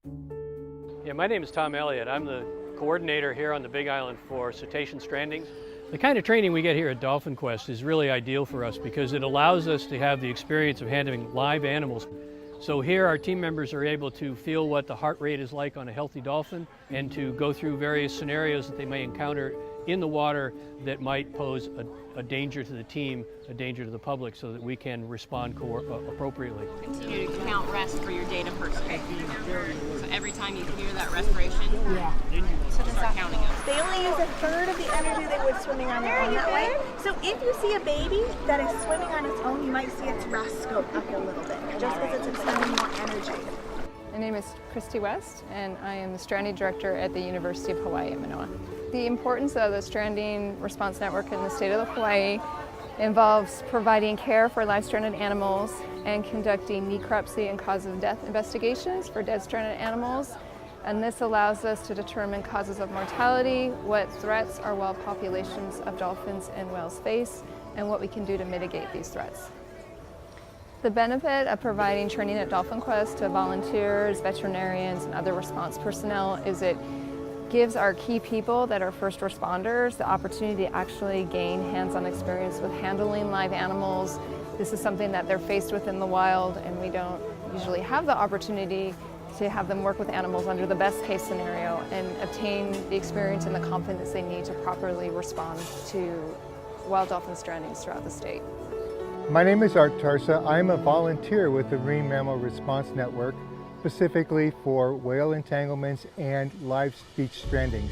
Yeah, my name is Tom Elliot. I'm the coordinator here on the Big Island for cetacean strandings. The kind of training we get here at Dolphin Quest is really ideal for us because it allows us to have the experience of handling live animals. So here our team members are able to feel what the heart rate is like on a healthy dolphin and to go through various scenarios that they may encounter in the water that might pose a danger to the team, a danger to the public, so that we can respond appropriately. Continue to count rest for your data perspective. So every time you hear that respiration, so start counting it. They only use a third of the energy they would swimming on their own that way. So if you see a baby that is swimming on its own, you might see its rest go up a little bit, just because it's expending more energy. My name is Kristi West, and I am the Stranding Director at the University of Hawaii at Manoa. The importance of the Stranding Response Network in the state of Hawaii involves providing care for live stranded animals and conducting necropsy and cause of death investigations for dead stranded animals. And this allows us to determine causes of mortality, what threats our wild populations of dolphins and whales face, and what we can do to mitigate these threats. The benefit of providing training at Dolphin Quest to volunteers, veterinarians, and other response personnel is it gives our key people that are first responders the opportunity to actually gain hands-on experience with handling live animals. This is something that they're faced with in the wild, and we don't usually have the opportunity to have them work with animals under the best case scenario and obtain the experience and the confidence they need to properly respond to wild dolphin strandings throughout the state. My name is Tarsa. I'm a volunteer with the Marine Mammal Response Network, specifically for whale entanglements and live beach strandings.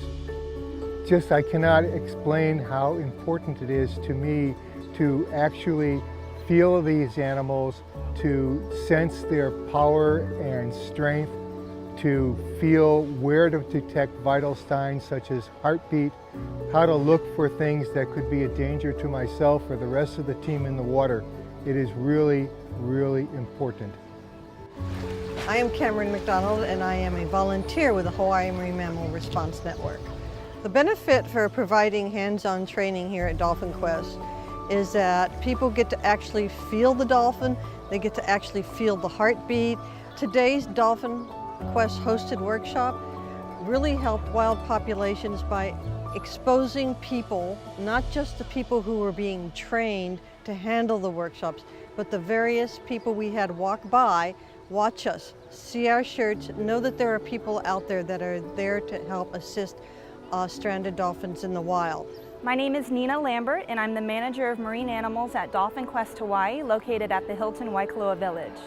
I cannot explain how important it is to me to actually feel these animals, to sense their power and strength, to feel where to detect vital signs such as heartbeat, how to look for things that could be a danger to myself or the rest of the team in the water. It is really, really important. I am McDonald, and I am a volunteer with the Hawaii Marine Mammal Response Network. The benefit for providing hands-on training here at Dolphin Quest is that people get to actually feel the dolphin, they get to actually feel the heartbeat. Today's Dolphin Quest hosted workshop really helped wild populations by exposing people, not just the people who were being trained to handle the workshops, but the various people we had walk by, watch us, see our shirts, know that there are people out there that are there to help assist stranded dolphins in the wild. My name is Nina Lambert, and I'm the manager of marine animals at Dolphin Quest Hawaii, located at the Hilton Waikoloa Village.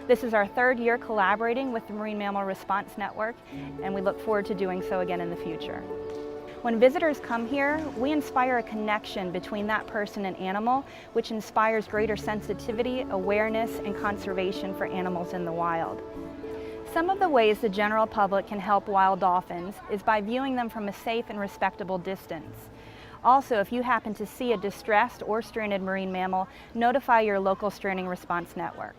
This is our third year collaborating with the Marine Mammal Response Network, and we look forward to doing so again in the future. When visitors come here, we inspire a connection between that person and animal, which inspires greater sensitivity, awareness, and conservation for animals in the wild. Some of the ways the general public can help wild dolphins is by viewing them from a safe and respectable distance. Also, if you happen to see a distressed or stranded marine mammal, notify your local stranding response network.